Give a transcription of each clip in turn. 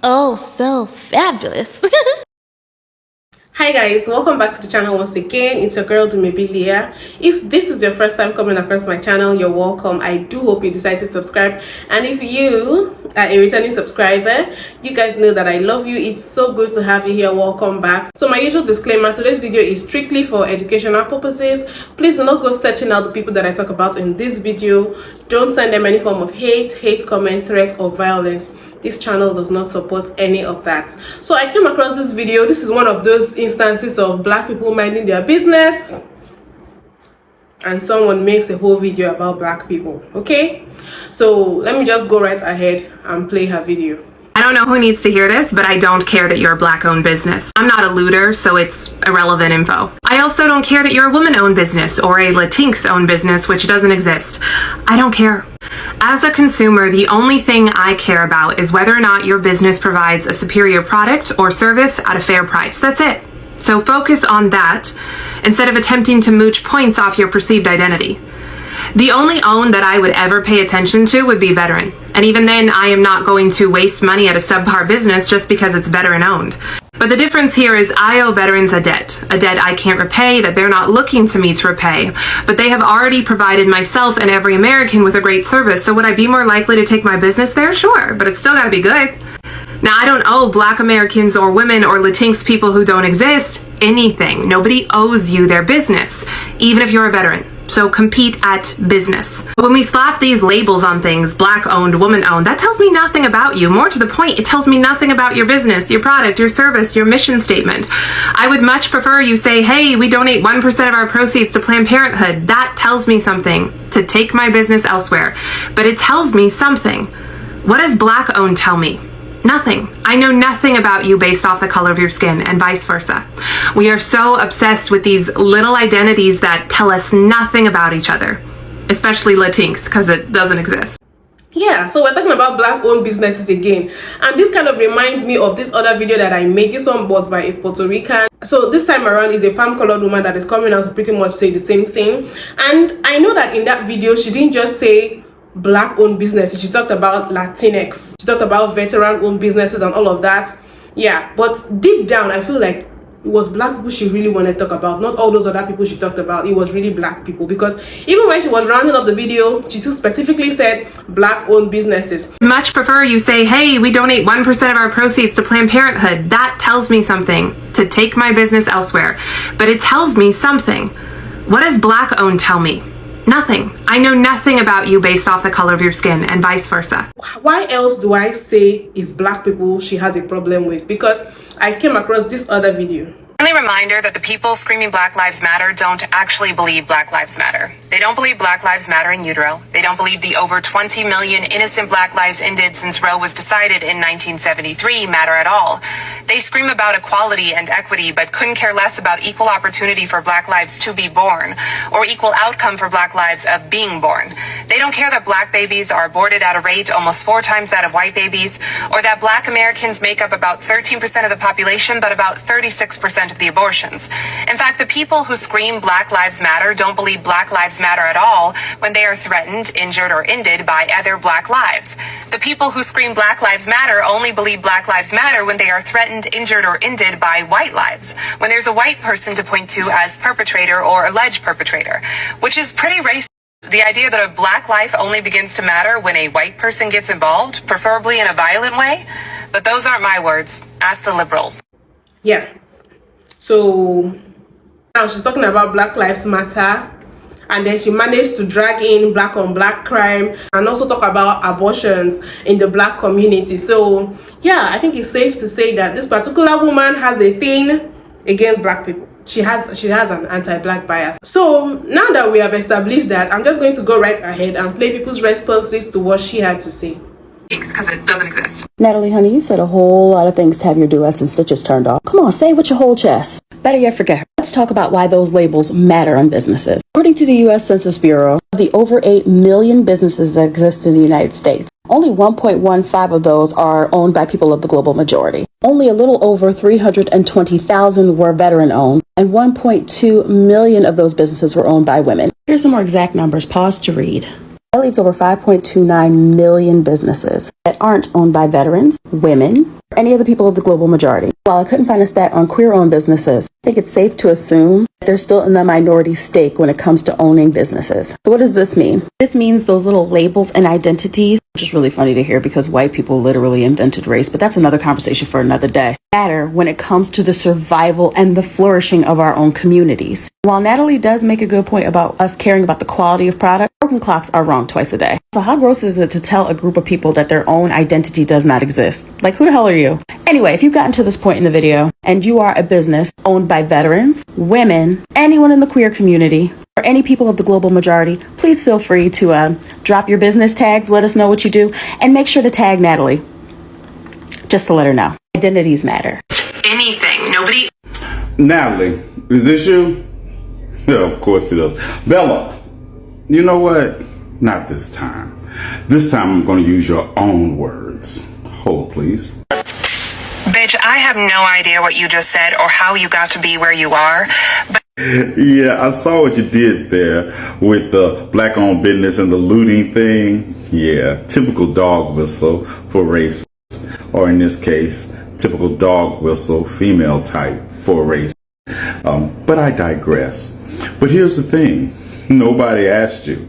Oh, so fabulous. Hi guys, welcome back to the channel once again. It's your girl Dumebi. If this is your first time coming across my channel, you're welcome. I do hope you decide to subscribe, and if you are a returning subscriber, you guys know that I love you. It's so good to have you here. Welcome back. So my usual disclaimer, today's video is strictly for educational purposes. Please do not go searching out the people that I talk about in this video. Don't send them any form of hate comment, threats, or violence. This channel does not support any of that. So I came across this video. This is one of those instances of black people minding their business and someone makes a whole video about black people. Okay, so let me just go right ahead and play her video. I don't know who needs to hear this, but I don't care that you're a black-owned business. I'm not a looter, so it's irrelevant info. I also don't care that you're a woman-owned business or a Latinx-owned business, which doesn't exist. I don't care. As a consumer, the only thing I care about is whether or not your business provides a superior product or service at a fair price. That's it. So focus on that instead of attempting to mooch points off your perceived identity. The only own that I would ever pay attention to would be veteran. And even then, I am not going to waste money at a subpar business just because it's veteran owned. But the difference here is I owe veterans a debt I can't repay, that they're not looking to me to repay. But they have already provided myself and every American with a great service, so would I be more likely to take my business there? Sure, but it's still gotta be good. Now, I don't owe black Americans or women or Latinx people who don't exist anything. Nobody owes you their business, even if you're a veteran. So compete at business. When we slap these labels on things, black owned, woman owned, that tells me nothing about you. More to the point, it tells me nothing about your business, your product, your service, your mission statement. I would much prefer you say, hey, we donate 1% of our proceeds to Planned Parenthood. That tells me something, to take my business elsewhere. But it tells me something. What does black owned tell me? Nothing. I know nothing about you based off the color of your skin, and vice versa. We are so obsessed with these little identities that tell us nothing about each other, especially Latinx, because it doesn't exist. Yeah, so we're talking about black owned businesses again, and this kind of reminds me of this other video that I made. This one was by a Puerto Rican. So this time around is a palm colored woman that is coming out to pretty much say the same thing. And I know that in that video she didn't just say black owned businesses, she talked about Latinx, she talked about veteran owned businesses and all of that. Yeah, but deep down I feel like it was black people she really wanted to talk about, not all those other people she talked about. It was really black people, because even when she was rounding up the video, she still specifically said black owned businesses. Much prefer you say, hey, we donate 1% of our proceeds to Planned Parenthood. That tells me something, to take my business elsewhere. But it tells me something. What does black owned tell me? Nothing. I know nothing about you based off the color of your skin, and vice versa. Why else do I say it's black people she has a problem with? Because I came across this other video. Friendly reminder that the people screaming Black Lives Matter don't actually believe Black Lives Matter. They don't believe Black Lives Matter in utero. They don't believe the over 20 million innocent black lives ended since Roe was decided in 1973 matter at all. They scream about equality and equity, but couldn't care less about equal opportunity for black lives to be born, or equal outcome for black lives of being born. They don't care that black babies are aborted at a rate almost 4 times that of white babies, or that black Americans make up about 13% of the population, but about 36% of the abortions. In fact, the people who scream Black Lives Matter don't believe Black Lives Matter at all when they are threatened, injured, or ended by other black lives. The people who scream Black Lives Matter only believe Black Lives Matter when they are threatened, injured, or ended by white lives, when there's a white person to point to as perpetrator or alleged perpetrator, which is pretty racist. The idea that a black life only begins to matter when a white person gets involved, preferably in a violent way. But those aren't my words. Ask the liberals. Yeah. So now she's talking about Black Lives Matter, and then she managed to drag in black on black crime and also talk about abortions in the black community. So yeah, I think it's safe to say that this particular woman has a thing against black people. She has an anti-black bias. So now that we have established that, I'm just going to go right ahead and play people's responses to what she had to say. because it doesn't exist. Natalie, honey, you said a whole lot of things to have your duets and stitches turned off. Come on, say it with your whole chest. Better yet, forget her. Let's talk about why those labels matter in businesses. According to the U.S. Census Bureau, of the over 8 million businesses that exist in the United States, only 1.15 of those are owned by people of the global majority. Only a little over 320,000 were veteran-owned, and 1.2 million of those businesses were owned by women. Here's some more exact numbers. Pause to read. That leaves over 5.29 million businesses that aren't owned by veterans, women, or any of the people of the global majority. While I couldn't find a stat on queer-owned businesses, I think it's safe to assume that they're still in the minority stake when it comes to owning businesses. So what does this mean? This means those little labels and identities, which is really funny to hear because white people literally invented race, but that's another conversation for another day, matter when it comes to the survival and the flourishing of our own communities. While Natalie does make a good point about us caring about the quality of product, broken clocks are wrong twice a day. So how gross is it to tell a group of people that their own identity does not exist? Like, who the hell are you? Anyway, if you've gotten to this point in the video and you are a business owned by veterans, women, anyone in the queer community, or any people of the global majority, please feel free to drop your business tags, let us know what you do, and make sure to tag Natalie, just to let her know. Identities matter. Anything. Nobody. Natalie, is this you? Yeah, of course it does. Bella, you know what? Not this time. This time I'm going to use your own words. Hold, please. Bitch, I have no idea what you just said or how you got to be where you are, but Yeah, I saw what you did there with the black-owned business and the looting thing. Yeah, typical dog whistle for race, or in this case, typical dog whistle female type for race. But I digress. But here's the thing. Nobody asked you.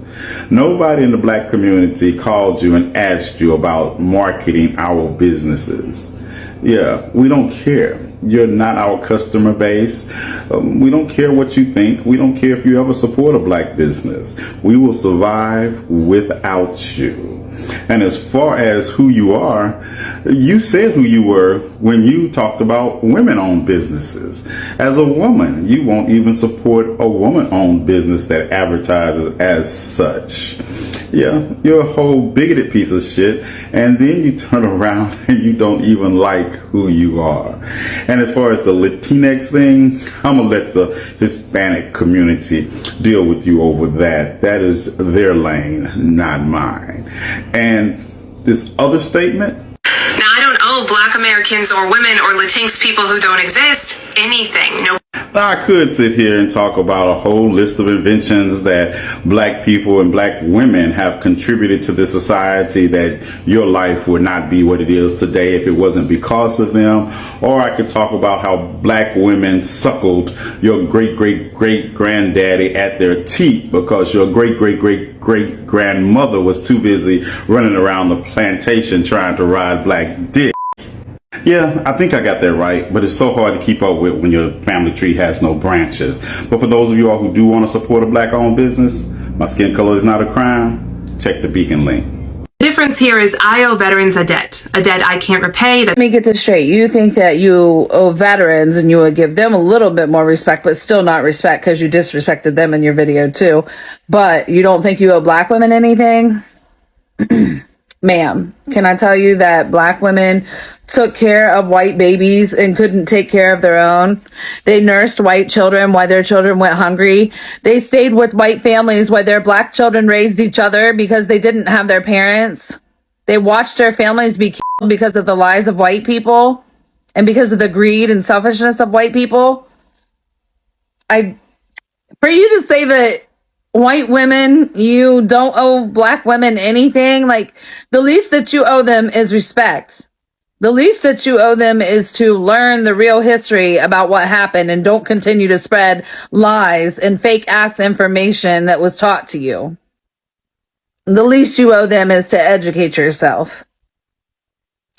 Nobody in the black community called you and asked you about marketing our businesses. Yeah, we don't care. You're not our customer base. We don't care what you think. We don't care if you ever support a black business. We will survive without you. And as far as who you are, you said who you were when you talked about women-owned businesses. As a woman, you won't even support a woman-owned business that advertises as such. Yeah, you're a whole bigoted piece of shit, and then you turn around and you don't even like who you are. And as far as the Latinx thing, I'm gonna let the Hispanic community deal with you over that. That is their lane, not mine. And this other statement? now I don't owe black Americans or women or Latinx people who don't exist anything. No. Now, I could sit here and talk about a whole list of inventions that black people and black women have contributed to this society, that your life would not be what it is today if it wasn't because of them. Or I could talk about how black women suckled your great-great-great-granddaddy at their teat because your great-great-great-great-grandmother was too busy running around the plantation trying to ride black dick. Yeah, I think I got that right, but it's so hard to keep up with when your family tree has no branches. But for those of you all who do want to support a black-owned business, my skin color is not a crime, check the beacon link. The difference here is I owe veterans a debt I can't repay. Let me get this straight. You think that you owe veterans and you would give them a little bit more respect, but still not respect because you disrespected them in your video too. But you don't think you owe black women anything? Ma'am, can I tell you that black women took care of white babies and couldn't take care of their own? They nursed white children while their children went hungry. They stayed with white families while their black children raised each other because they didn't have their parents. They watched their families be killed because of the lies of white people and because of the greed and selfishness of white people. For you to say that white women, you don't owe black women anything, like, the least that you owe them is respect. The least that you owe them is to learn the real history about what happened and don't continue to spread lies and fake ass information that was taught to you. The least you owe them is to educate yourself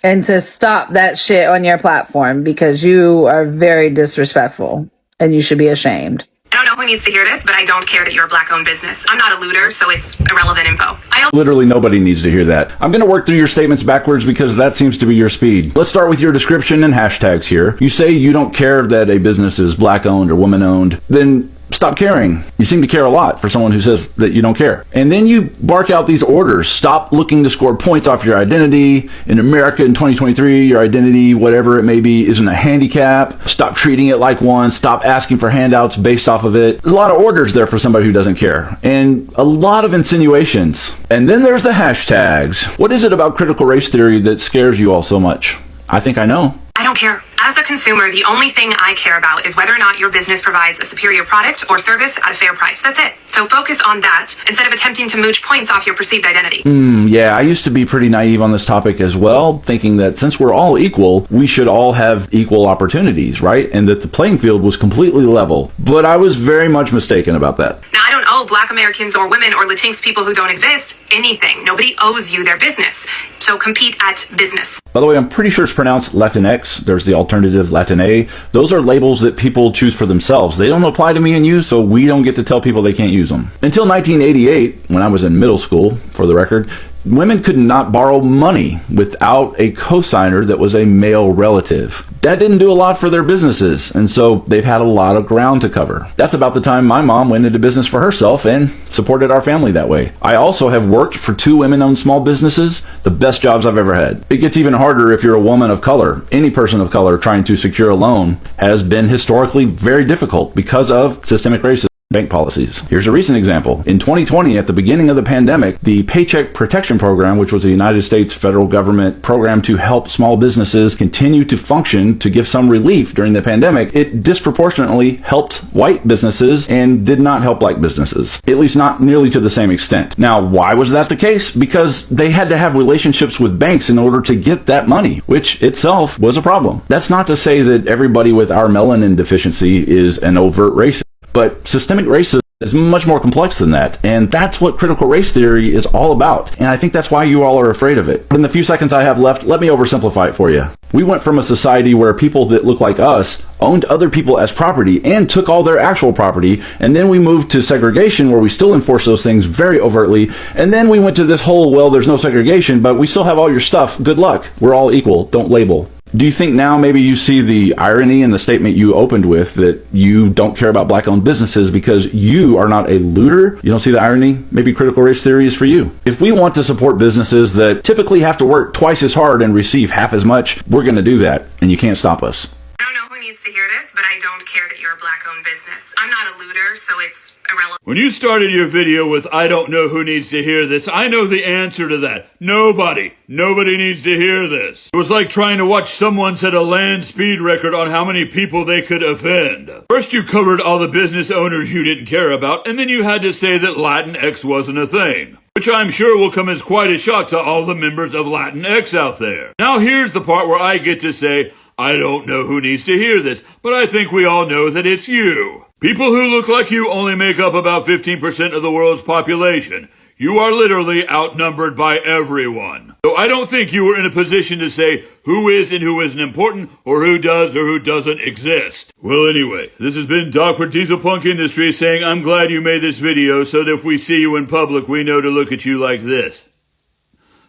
and to stop that shit on your platform because you are very disrespectful and you should be ashamed. I don't know who needs to hear this, but I don't care that you're a black-owned business. I'm not a looter, so it's irrelevant info. Literally nobody needs to hear that. I'm going to work through your statements backwards because that seems to be your speed. Let's start with your description and hashtags here. You say you don't care that a business is black-owned or woman-owned. Then Stop caring. You seem to care a lot for someone who says that you don't care. And then you bark out these orders. Stop looking to score points off your identity. In America in 2023, your identity, whatever it may be, isn't a handicap. Stop treating it like one. Stop asking for handouts based off of it. There's a lot of orders there for somebody who doesn't care. And a lot of insinuations. And then there's the hashtags. What is it about critical race theory that scares you all so much? I think I know. I don't care. As a consumer, the only thing I care about is whether or not your business provides a superior product or service at a fair price. That's it. So focus on that instead of attempting to mooch points off your perceived identity. Yeah, I used to be pretty naive on this topic as well, thinking that since we're all equal, we should all have equal opportunities, right? And that the playing field was completely level. But I was very much mistaken about that. Now, I don't owe Black Americans or women or Latinx people who don't exist anything. Nobody owes you their business. So compete at business. By the way, I'm pretty sure it's pronounced Latinx. There's the alternative Latine. Those are labels that people choose for themselves. They don't apply to me and you, so we don't get to tell people they can't use them. Until 1988, when I was in middle school, for the record, women could not borrow money without a cosigner that was a male relative. That didn't do a lot for their businesses, and so they've had a lot of ground to cover. That's about the time my mom went into business for herself and supported our family that way. I also have worked for 2 women-owned small businesses, the best jobs I've ever had. It gets even harder if you're a woman of color. Any person of color trying to secure a loan has been historically very difficult because of systemic racism. Bank policies. Here's a recent example. In 2020, at the beginning of the pandemic, the Paycheck Protection Program, which was the United States federal government program to help small businesses continue to function to give some relief during the pandemic, it disproportionately helped white businesses and did not help black businesses, at least not nearly to the same extent. Now, why was that the case? Because they had to have relationships with banks in order to get that money, which itself was a problem. That's not to say that everybody with our melanin deficiency is an overt racist. But systemic racism is much more complex than that, and that's what critical race theory is all about, and I think that's why you all are afraid of it. But in the few seconds I have left, let me oversimplify it for you. We went from a society where people that look like us owned other people as property and took all their actual property, and then we moved to segregation where we still enforce those things very overtly, and then we went to this whole, well, there's no segregation, but we still have all your stuff, good luck, we're all equal, don't label. Do you think now maybe you see the irony in the statement you opened with that you don't care about black-owned businesses because you are not a looter? You don't see the irony? Maybe critical race theory is for you. If we want to support businesses that typically have to work twice as hard and receive half as much, we're going to do that, and you can't stop us. I don't know who needs to hear this, but I don't care that you're a Black-owned business. I'm not a looter, so it's irrelevant. When you started your video with, I don't know who needs to hear this, I know the answer to that. Nobody. Nobody needs to hear this. It was like trying to watch someone set a land speed record on how many people they could offend. First you covered all the business owners you didn't care about, and then you had to say that Latinx wasn't a thing. Which I'm sure will come as quite a shock to all the members of Latinx out there. Now here's the part where I get to say, I don't know who needs to hear this, but I think we all know that it's you. People who look like you only make up about 15% of the world's population. You are literally outnumbered by everyone. So I don't think you were in a position to say who is and who isn't important, or who does or who doesn't exist. Well, anyway, this has been Doc for Diesel Punk Industries saying I'm glad you made this video so that if we see you in public, we know to look at you like this.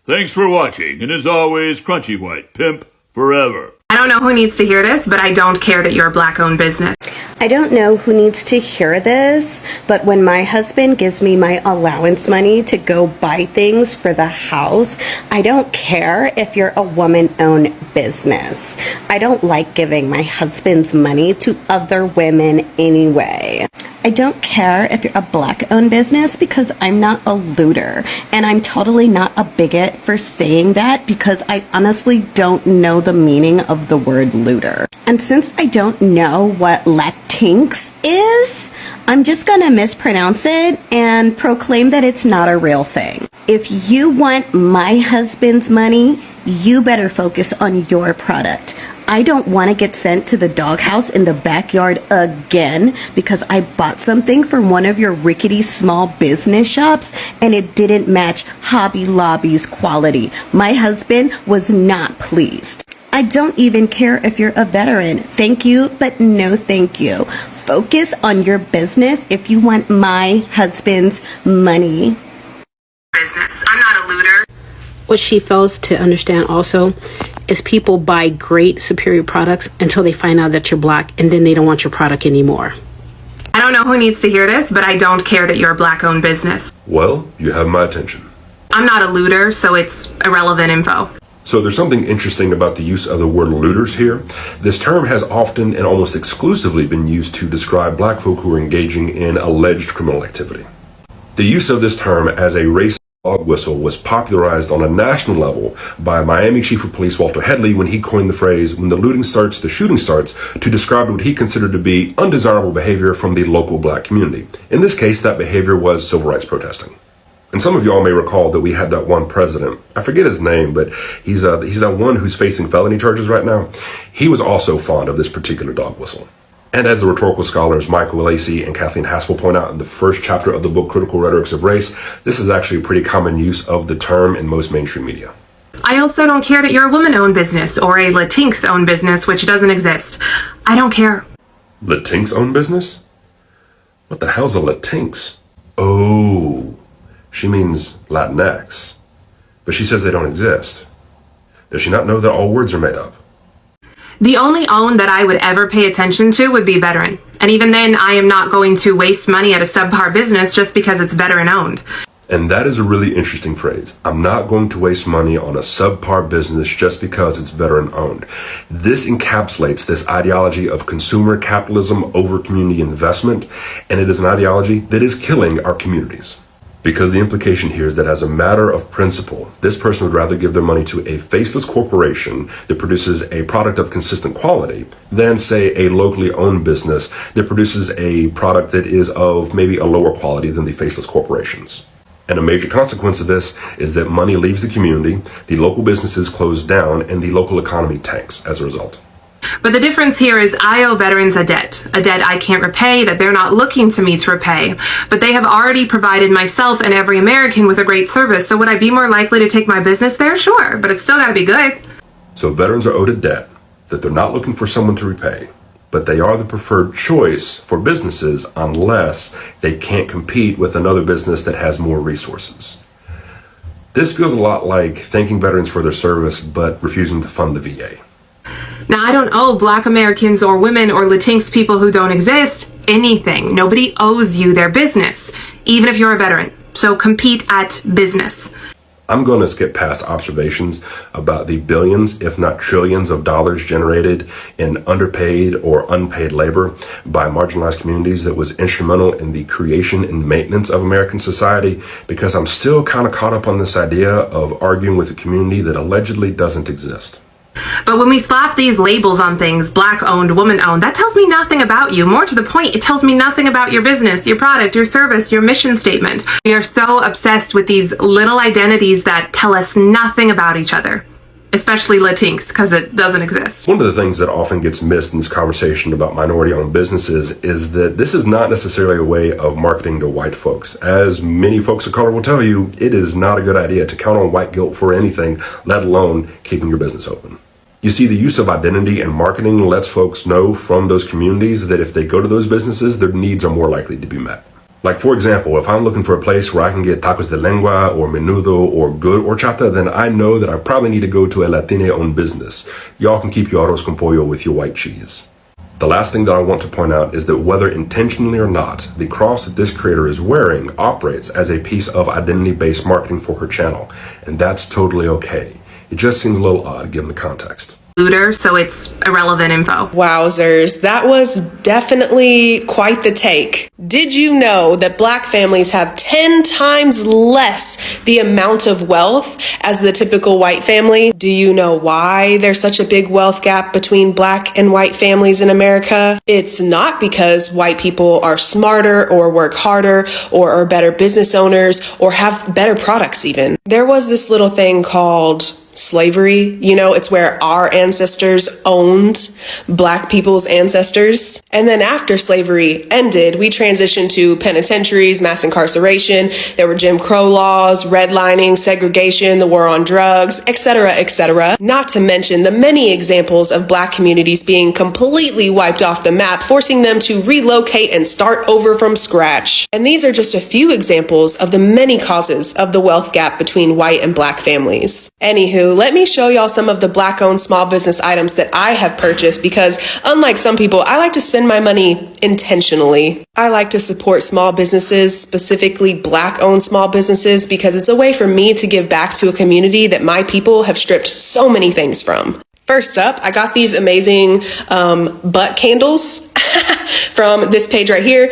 Thanks for watching, and as always, Crunchy White Pimp forever. I don't know who needs to hear this, but I don't care that you're a Black-owned business. I don't know who needs to hear this, but when my husband gives me my allowance money to go buy things for the house, I don't care if you're a woman-owned business. I don't like giving my husband's money to other women anyway. I don't care if you're a Black-owned business because I'm not a looter, and I'm totally not a bigot for saying that because I honestly don't know the meaning of the word looter. And since I don't know what Latinx is, I'm just gonna mispronounce it and proclaim that it's not a real thing. If you want my husband's money, you better focus on your product. I don't want to get sent to the doghouse in the backyard again because I bought something from one of your rickety small business shops and it didn't match Hobby Lobby's quality. My husband was not pleased. I don't even care if you're a veteran. Thank you, but no thank you. Focus on your business if you want my husband's money. Business. I'm not a looter. What she fails to understand also is people buy great superior products until they find out that you're Black and then they don't want your product anymore. I don't know who needs to hear this, but I don't care that you're a black-owned business. Well, you have my attention. I'm not a looter, so it's irrelevant info. So there's something interesting about the use of the word looters here. This term has often and almost exclusively been used to describe black folk who are engaging in alleged criminal activity. The use of this term as a race dog whistle was popularized on a national level by Miami Chief of Police Walter Headley when he coined the phrase, "When the looting starts, the shooting starts," to describe what he considered to be undesirable behavior from the local black community. In this case, that behavior was civil rights protesting. And some of y'all may recall that we had that one president, I forget his name, but he's that one who's facing felony charges right now. He was also fond of this particular dog whistle. And as the rhetorical scholars Michael Lacey and Kathleen Haspel point out in the first chapter of the book Critical Rhetorics of Race, this is actually a pretty common use of the term in most mainstream media. I also don't care that you're a woman-owned business or a Latinx-owned business, which doesn't exist. I don't care. Latinx-owned business? What the hell's a Latinx? Oh, she means Latinx. But she says they don't exist. Does she not know that all words are made up? The only own that I would ever pay attention to would be veteran. And even then, I am not going to waste money at a subpar business just because it's veteran owned. And that is a really interesting phrase. I'm not going to waste money on a subpar business just because it's veteran owned. This encapsulates this ideology of consumer capitalism over community investment, and it is an ideology that is killing our communities. Because the implication here is that as a matter of principle, this person would rather give their money to a faceless corporation that produces a product of consistent quality than, say, a locally owned business that produces a product that is of maybe a lower quality than the faceless corporations. And a major consequence of this is that money leaves the community, the local businesses close down, and the local economy tanks as a result. But the difference here is I owe veterans a debt I can't repay, that they're not looking to me to repay. But they have already provided myself and every American with a great service, so would I be more likely to take my business there? Sure, but it's still gotta be good. So veterans are owed a debt that they're not looking for someone to repay, but they are the preferred choice for businesses unless they can't compete with another business that has more resources. This feels a lot like thanking veterans for their service, but refusing to fund the VA. Now, I don't owe black Americans or women or Latinx people who don't exist anything. Nobody owes you their business, even if you're a veteran. So compete at business. I'm going to skip past observations about the billions, if not trillions of dollars generated in underpaid or unpaid labor by marginalized communities that was instrumental in the creation and maintenance of American society, because I'm still kind of caught up on this idea of arguing with a community that allegedly doesn't exist. But when we slap these labels on things, black-owned, woman-owned, that tells me nothing about you. More to the point, it tells me nothing about your business, your product, your service, your mission statement. We are so obsessed with these little identities that tell us nothing about each other, especially Latinx, because it doesn't exist. One of the things that often gets missed in this conversation about minority-owned businesses is that this is not necessarily a way of marketing to white folks. As many folks of color will tell you, it is not a good idea to count on white guilt for anything, let alone keeping your business open. You see, the use of identity and marketing lets folks know from those communities that if they go to those businesses, their needs are more likely to be met. Like, for example, if I'm looking for a place where I can get tacos de lengua or menudo or good horchata, then I know that I probably need to go to a Latina-owned business. Y'all can keep your arroz con pollo with your white cheese. The last thing that I want to point out is that whether intentionally or not, the cross that this creator is wearing operates as a piece of identity-based marketing for her channel, and that's totally okay. It just seems a little odd given the context. Looter, so it's irrelevant info. Wowzers, that was definitely quite the take. Did you know that black families have 10 times less the amount of wealth as the typical white family? Do you know why there's such a big wealth gap between black and white families in America? It's not because white people are smarter or work harder or are better business owners or have better products even. There was this little thing called slavery. You know, it's where our ancestors owned black people's ancestors. And then after slavery ended, we transitioned to penitentiaries, mass incarceration. There were Jim Crow laws, redlining, segregation, the war on drugs, etc., etc. Not to mention the many examples of black communities being completely wiped off the map, forcing them to relocate and start over from scratch. And these are just a few examples of the many causes of the wealth gap between white and black families. Anywho, new, let me show y'all some of the Black-owned small business items that I have purchased because, unlike some people, I like to spend my money intentionally. I like to support small businesses, specifically Black-owned small businesses, because it's a way for me to give back to a community that my people have stripped so many things from. First up, I got these amazing butt candles from this page right here.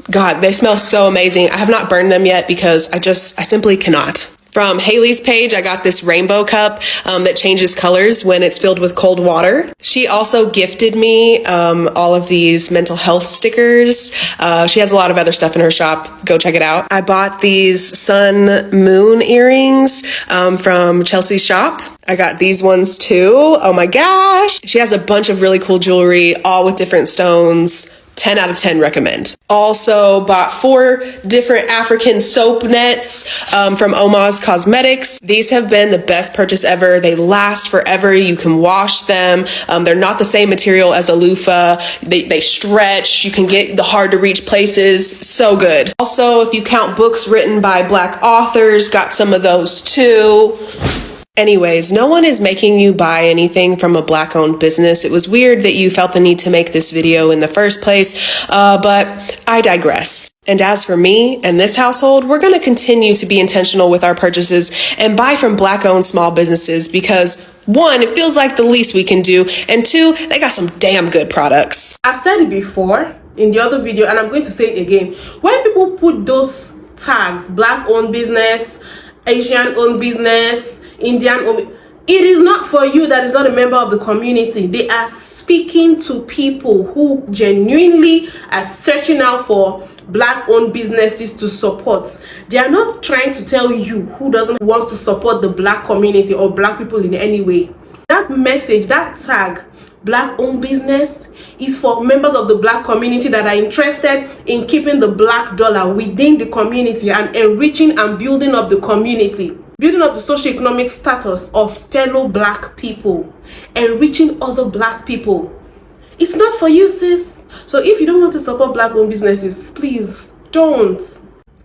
God, they smell so amazing. I have not burned them yet because I simply cannot. From Haley's page, I got this rainbow cup that changes colors when it's filled with cold water. She also gifted me all of these mental health stickers. She has a lot of other stuff in her shop. Go check it out. I bought these sun moon earrings from Chelsea's shop. I got these ones too. Oh my gosh. She has a bunch of really cool jewelry, all with different stones. 10 out of 10 recommend. Also bought 4 different African soap nets from Oma's Cosmetics. These have been the best purchase ever. They last forever. You can wash them. They're not the same material as a loofah. They stretch. You can get the hard to reach places. So good. Also, if you count books written by Black authors, got some of those too. Anyways, no one is making you buy anything from a Black-owned business. It was weird that you felt the need to make this video in the first place, but I digress. And as for me and this household, we're going to continue to be intentional with our purchases and buy from Black-owned small businesses because 1, it feels like the least we can do, and 2, they got some damn good products. I've said it before in the other video, and I'm going to say it again. When people put those tags, Black-owned business, Asian-owned business, Indian, it is not for you that is not a member of the community. They are speaking to people who genuinely are searching out for Black-owned businesses to support. They are not trying to tell you who doesn't want to support the Black community or Black people in any way. That message, that tag, Black-owned business, is for members of the Black community that are interested in keeping the Black dollar within the community and enriching and building up the community. Building up the socioeconomic status of fellow Black people, enriching other Black people. It's not for you, sis. So if you don't want to support Black-owned businesses, please don't.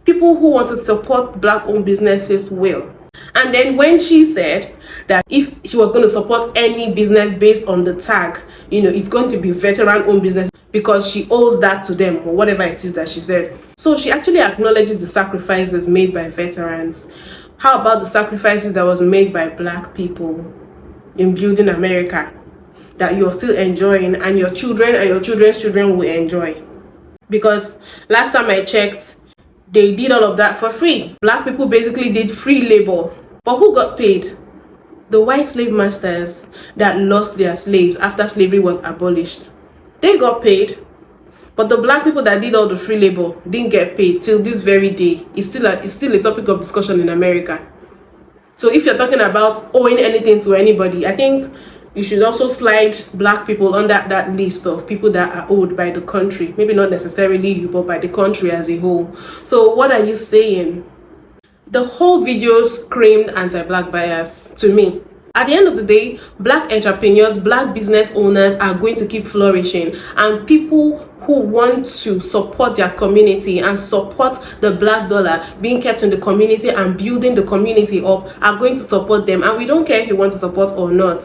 People who want to support Black-owned businesses will. And then when she said that if she was going to support any business based on the tag, it's going to be veteran-owned business because she owes that to them or whatever it is that she said. So she actually acknowledges the sacrifices made by veterans. How about the sacrifices that was made by Black people in building America that you're still enjoying and your children and your children's children will enjoy? Because last time I checked, they did all of that for free. Black people basically did free labor. But who got paid? The white slave masters that lost their slaves after slavery was abolished. They got paid. But the Black people that did all the free labor didn't get paid till this very day. It's still a topic of discussion in America. So if you're talking about owing anything to anybody, I think you should also slide Black people under that list of people that are owed by the country. Maybe not necessarily you, but by the country as a whole. So what are you saying? The whole video screamed anti-Black bias to me. At the end of the day, Black entrepreneurs, Black business owners are going to keep flourishing, and people who want to support their community and support the Black dollar being kept in the community and building the community up are going to support them. And we don't care if you want to support or not.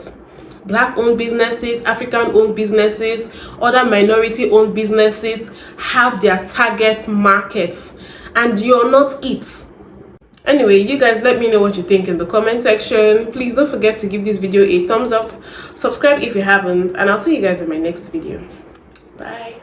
Black-owned businesses, African-owned businesses, other minority-owned businesses have their target markets, and you're not it. Anyway, you guys let me know what you think in the comment section. Please don't forget to give this video a thumbs up, subscribe if you haven't, and I'll see you guys in my next video. Bye.